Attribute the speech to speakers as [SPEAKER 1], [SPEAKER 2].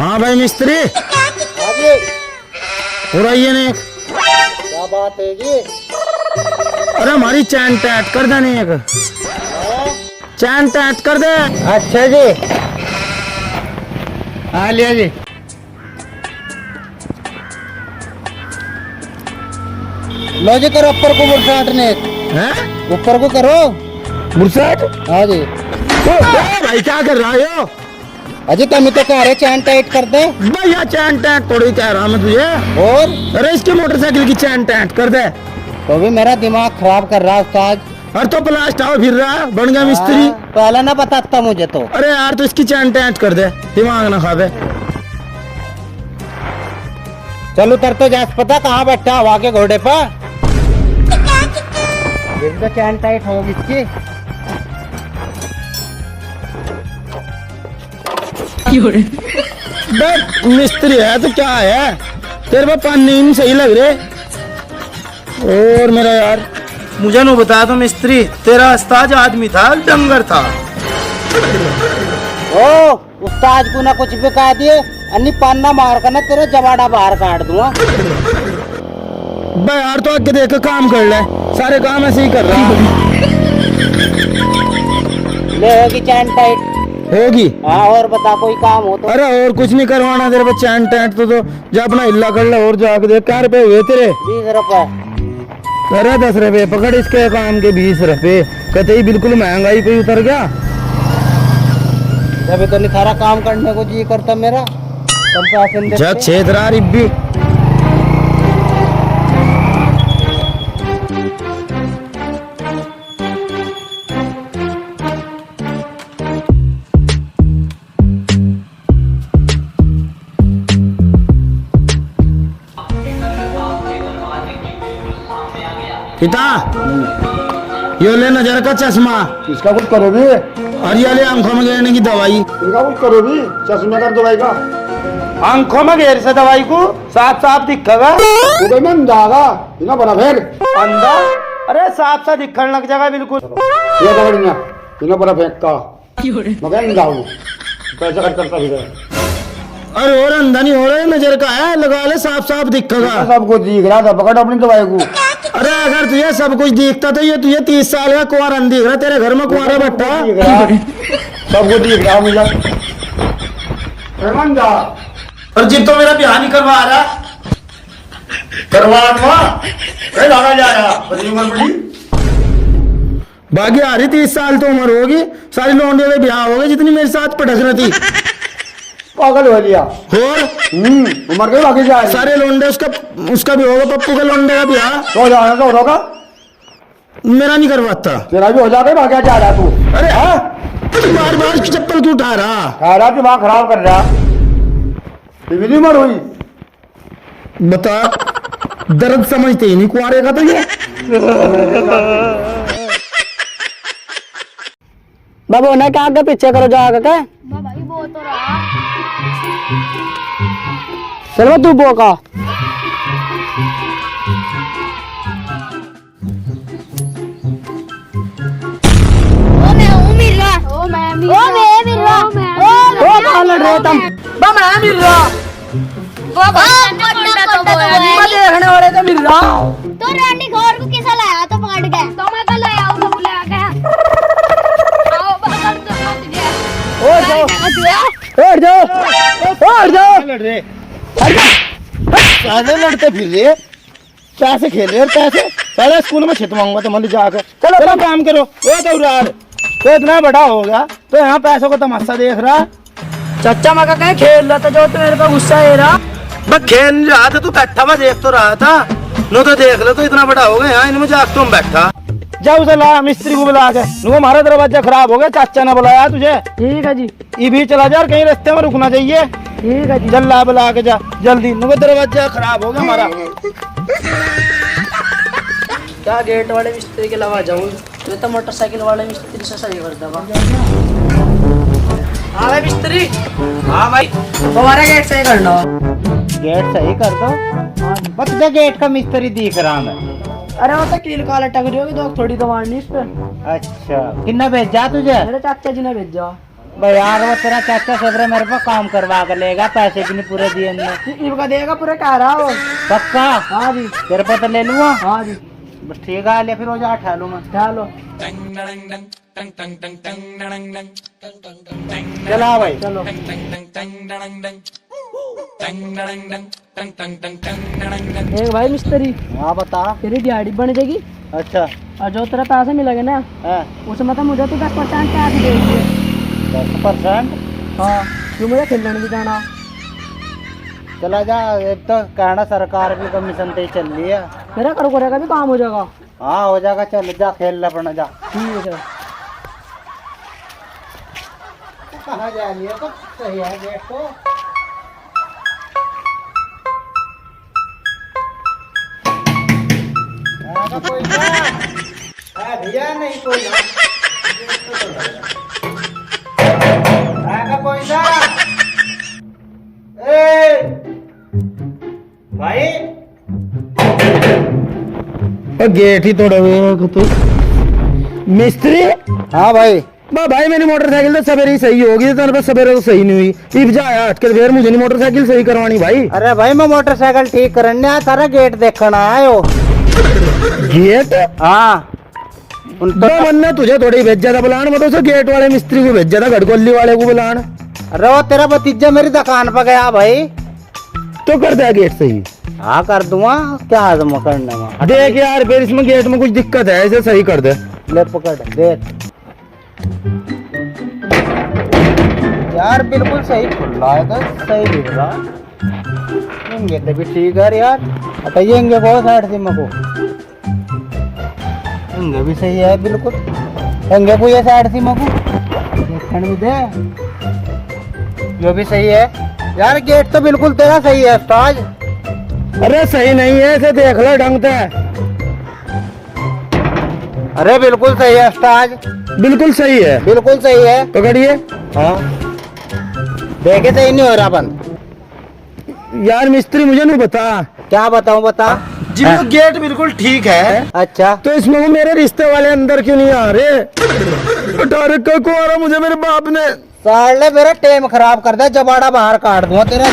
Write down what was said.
[SPEAKER 1] हाँ भाई मिस्त्री
[SPEAKER 2] आगे
[SPEAKER 1] हो रही है ने
[SPEAKER 2] क्या बात है ये?
[SPEAKER 1] अरे हमारी चैन टैट कर दे ने चैन टैट कर दे।
[SPEAKER 2] अच्छा जी, हाँ लिया जी। लो जी, करो ऊपर को बुरसाट ने,
[SPEAKER 1] हैं
[SPEAKER 2] ऊपर को करो।
[SPEAKER 1] बुरसाट
[SPEAKER 2] हाँ जी।
[SPEAKER 1] भाई क्या कर रहा हो
[SPEAKER 2] अजी तुम तो कह रहे चैन टाइट कर दे।
[SPEAKER 1] भैया चैन टैट थोड़ी कह रहा मैं तुझे।
[SPEAKER 2] और
[SPEAKER 1] अरे इसकी मोटरसाइकिल की चैन टैट कर दे।
[SPEAKER 2] तो भी मेरा दिमाग खराब कर रहा है उस्ताद।
[SPEAKER 1] और तो प्लास्ट आओ फिर रहा बन गया मिस्त्री।
[SPEAKER 2] हाँ, पहले ना पता था मुझे तो।
[SPEAKER 1] अरे यार तो इसकी चैन टैट कर दे दिमाग ना खावे।
[SPEAKER 2] चल उतर तो जा, पता कहाँ बैठा हवा के घोड़े पर। ये भी तो चैन टाइट होगी इसकी।
[SPEAKER 1] मिस्त्री है तो क्या है तेरे पे पानी नहीं सही लग रहे। और मेरा यार मुझे नो बता तो मिस्त्री तेरा उस्ताद आदमी था डंगर था।
[SPEAKER 2] ओ उस्ताद को ना कुछ भी कह दिए, अन्नी पाना मार कर ना तेरा जवाड़ा बाहर काट दूंगा।
[SPEAKER 1] बे यार तो आगे देख काम कर ले, सारे काम ऐसे ही कर रहा
[SPEAKER 2] ले होगी चैन टाइट।
[SPEAKER 1] होगी।
[SPEAKER 2] हाँ और बता कोई काम हो तो।
[SPEAKER 1] अरे और कुछ नहीं करवाना तेरे पे चैन टैट तो जा अपना हिल्ला कर ले और जाके देख क्या रुपए हुए तेरे।
[SPEAKER 2] 20 रुपए।
[SPEAKER 1] अरे 10 रुपए पकड़ इसके काम के 20 रुपए कहते ही बिल्कुल महंगाई पे उतर गया।
[SPEAKER 2] जब तो नहीं सारा काम करने को जी करता मेरा तब पैसे नहीं
[SPEAKER 1] जा
[SPEAKER 2] देते।
[SPEAKER 1] छेदरा रिब्बी पिता यो ले नजर का चश्मा
[SPEAKER 3] इसका कुछ करो भी,
[SPEAKER 1] और ये ले आंखों में गिरने की दवाई।
[SPEAKER 3] इनका कुछ करो भी, चश्मे का दवाई का।
[SPEAKER 1] आंखों में घेर से दवाई को साफ साफ दिखेगा।
[SPEAKER 3] तो मैं जागा, इना बड़ा फेंक।
[SPEAKER 1] अंधा अरे साफ साफ दिखने लग जाएगा बिल्कुल।
[SPEAKER 3] ये दवाई ना, इना बड़ा फेंक का। मगर नहीं जाऊँ, पैसा कट करता फिर।
[SPEAKER 1] अरे और अंधा नहीं हो रहा है नजर का है लगा ले साफ साफ दिखेगा।
[SPEAKER 3] सब कुछ दिख रहा था, पकड़ अपनी दवाई को।
[SPEAKER 1] अरे अगर तुझे सब कुछ दिखता तो ये तुझे 30 साल का कुंवारा नहीं दिख रहा तेरे घर में कुंवारा बैठा।
[SPEAKER 3] दिख रहा, सब कुछ दिख रहा मुझे। रहमान जा।
[SPEAKER 1] और जिद तो मेरा ब्याह नहीं करवा रहा
[SPEAKER 3] लगा जा रहा, बड़ी उम्र बड़ी।
[SPEAKER 1] बाकी आ रही 30 साल तो उम्र होगी, सारी लौंडियों के ब्याह हो गए जितनी मेरे साथ पटक रही थी।
[SPEAKER 3] पागल हो लिया।
[SPEAKER 1] और
[SPEAKER 3] उम्र के बाकी जा रही।
[SPEAKER 1] सारे लौंडे उसका भी होगा पप्पू के लौंडे का ब्याह।
[SPEAKER 3] तो जाना तो होगा,
[SPEAKER 1] मेरा नहीं करवाता।
[SPEAKER 3] तेरा भी हो जाएगा, भाग्या जा रहा तू।
[SPEAKER 1] अरे बार बार चप्पल क्यों उठा रहा।
[SPEAKER 3] खा रहा, दिमाग खराब कर रहा। बिजली मर हुई।
[SPEAKER 1] बता दर्द समझते ही नहीं कुंवारे का तो ये।
[SPEAKER 2] बाबू ने क्या आगे पीछे करो जाकर के।
[SPEAKER 4] भाई वो तो रहा।
[SPEAKER 2] चलो तू बो का।
[SPEAKER 4] ओ मैं हूँ मिर्रा। ओ मैं मिर्रा।
[SPEAKER 2] ओ कहाँ लड़ रहे हो तुम? बा मैं मिल रहा।
[SPEAKER 4] वो कोंडा तो वो है।
[SPEAKER 2] मैं देखने वाले तो मिल रहा।
[SPEAKER 4] तो रैंडी घोर को किसा लाया तो पकड़ के। तो मैं कल लाया हूँ बुला के। आओ बगल तो मत गया।
[SPEAKER 2] और जाओ, और जाओ, और जाओ।
[SPEAKER 1] लड़ रहे
[SPEAKER 3] कैसे लड़ते फिर रहे, कैसे खेल रहे, कैसे पहले स्कूल में छिटवाऊंगा तो मन जाकर।
[SPEAKER 1] चलो काम करो। वो तो उरार तो इतना बड़ा हो गया तो यहाँ पैसों का तमाशा देख रहा।
[SPEAKER 2] चाचा मैं कहीं खेल रहा था जो तो मेरे पे गुस्सा है रहा।
[SPEAKER 1] मैं खेल नहीं रहा था तू बैठा मैं देख तो रहा था। नो तो देख ले तो इतना बड़ा हो गया इनमें जाग तुम बैठा। जाओ उसे ला मिस्त्री को बुला के। नो हमारा दरवाजा खराब हो गया चाचा ने बुलाया तुझे।
[SPEAKER 2] ठीक है जी,
[SPEAKER 1] ये भी चला जा और कहीं रास्ते में रुकना चाहिए।
[SPEAKER 2] ठीक है जी।
[SPEAKER 1] जल्ला बुला के जा जल्दी। नो दरवाजा खराब हो गया हमारा।
[SPEAKER 2] क्या गेट वाले मिस्त्री के लगा जाऊँ, तो मोटरसाइकिल वाले मिस्त्री से सही कर देगा। हाँ भाई मिस्त्री।
[SPEAKER 1] हाँ भाई
[SPEAKER 2] तुम्हारा गेट सही करना।
[SPEAKER 3] गेट सही कर दो। बस गेट का मिस्त्री दिख रहा मैं।
[SPEAKER 2] अरे वो तो कील काला टकरी होगी तो थोड़ी तो मारनी इस पे।
[SPEAKER 3] अच्छा किन्ना भेजा तुझे?
[SPEAKER 2] मेरे चाचा जी ने भेजा। भाई यार वो तेरा चाचा सेबरे मेरे पे काम करवा कर लेगा, पैसे भी नहीं पूरे दिए हमने।
[SPEAKER 1] इनका देगा पूरे कह रहा हो।
[SPEAKER 2] पक्का?
[SPEAKER 1] हाँ जी।
[SPEAKER 2] तेरे पे तो ले लूंगा।
[SPEAKER 1] हाँ जी।
[SPEAKER 2] बस ठीक है, ले फिर हो जा, ठहलो मैं।
[SPEAKER 1] चलो
[SPEAKER 2] चला भाई
[SPEAKER 1] चलो। एक भाई मिस्त्री,
[SPEAKER 2] हाँ बता।
[SPEAKER 1] तेरी दिहाड़ी बन जाएगी
[SPEAKER 2] अच्छा
[SPEAKER 1] और जो तेरा पैसे मिलेगा ना
[SPEAKER 2] है
[SPEAKER 1] उसमें तो मुझे तो 10% टैक्स दे दिए।
[SPEAKER 2] 10%?
[SPEAKER 1] हाँ, क्यों मुझे खेलने भी जाना।
[SPEAKER 2] चला जा, एक तो कहना सरकार की कमीशन पे ही चल रही है।
[SPEAKER 1] मेरा करो करेगा भी काम हो जाएगा।
[SPEAKER 2] हाँ हो जाएगा, चल जा खेल ले अपना जा।
[SPEAKER 1] ठीक है सर।
[SPEAKER 2] कहाँ जा रही है? तो सही है गेट तो। कोई ना भैया, नहीं कोई ना कोई ना। भाई
[SPEAKER 1] गेट ही तोड़े हुए तू मिस्त्री।
[SPEAKER 2] हाँ भाई।
[SPEAKER 1] भाई मेरी मोटरसाइकिल तो सवेरे ही सही होगी, तेरे पास सवेरे तो सही नहीं हुई। इब जाया हट के फिर मुझे नहीं मोटरसाइकिल सही करवानी भाई।
[SPEAKER 2] अरे भाई मैं मोटरसाइकिल ठीक करने आया, सारा गेट देखना आयो।
[SPEAKER 1] गेट?
[SPEAKER 2] हाँ
[SPEAKER 1] तो वरना तुझे थोड़ी भेज ज्यादा बुलान, मैं तो उसे गेट वाले मिस्त्री को भेज ज्यादा, गड़कोली वाले को बुलान।
[SPEAKER 2] अरे वो तेरा भतीजा मेरी दुकान पर गया भाई।
[SPEAKER 1] तो कर दे गेट सही।
[SPEAKER 2] हाँ कर दूंगा, क्या आजमा करने में।
[SPEAKER 1] देख यार फिर इसमें गेट में कुछ दिक्कत है, इसे सही कर दे।
[SPEAKER 2] ले पकड़ देख यार, बिल्कुल सही खुल रहा है, तो सही दिख रहा। ये तो भी ठीक है यार। हटाइएंगे बहुत साइड से मको, ये भी सही है बिल्कुल। हंगे को ये साइड से मको देखने भी दे, ये भी सही है यार। गेट तो बिल्कुल तेरा सही है उस्ताद।
[SPEAKER 1] अरे सही नहीं है, इसे देख लो ढंग से।
[SPEAKER 2] अरे बिल्कुल सही है उस्ताद,
[SPEAKER 1] बिल्कुल सही है,
[SPEAKER 2] बिल्कुल सही है।
[SPEAKER 1] पकड़िए।
[SPEAKER 2] हाँ देखे सही नहीं हो रहा बंद।
[SPEAKER 1] यार मिस्त्री मुझे नहीं बता।
[SPEAKER 2] क्या बताऊं, बता।
[SPEAKER 1] जी वो गेट बिल्कुल ठीक है।
[SPEAKER 2] अच्छा
[SPEAKER 1] तो इसमें वो मेरे रिश्ते वाले अंदर क्यों नहीं आ रहे? 18 को आ रहा मुझे मेरे बाप ने।
[SPEAKER 2] साले मेरा टेम खराब कर दे, जबाड़ा बाहर काट दूंगा तेरा।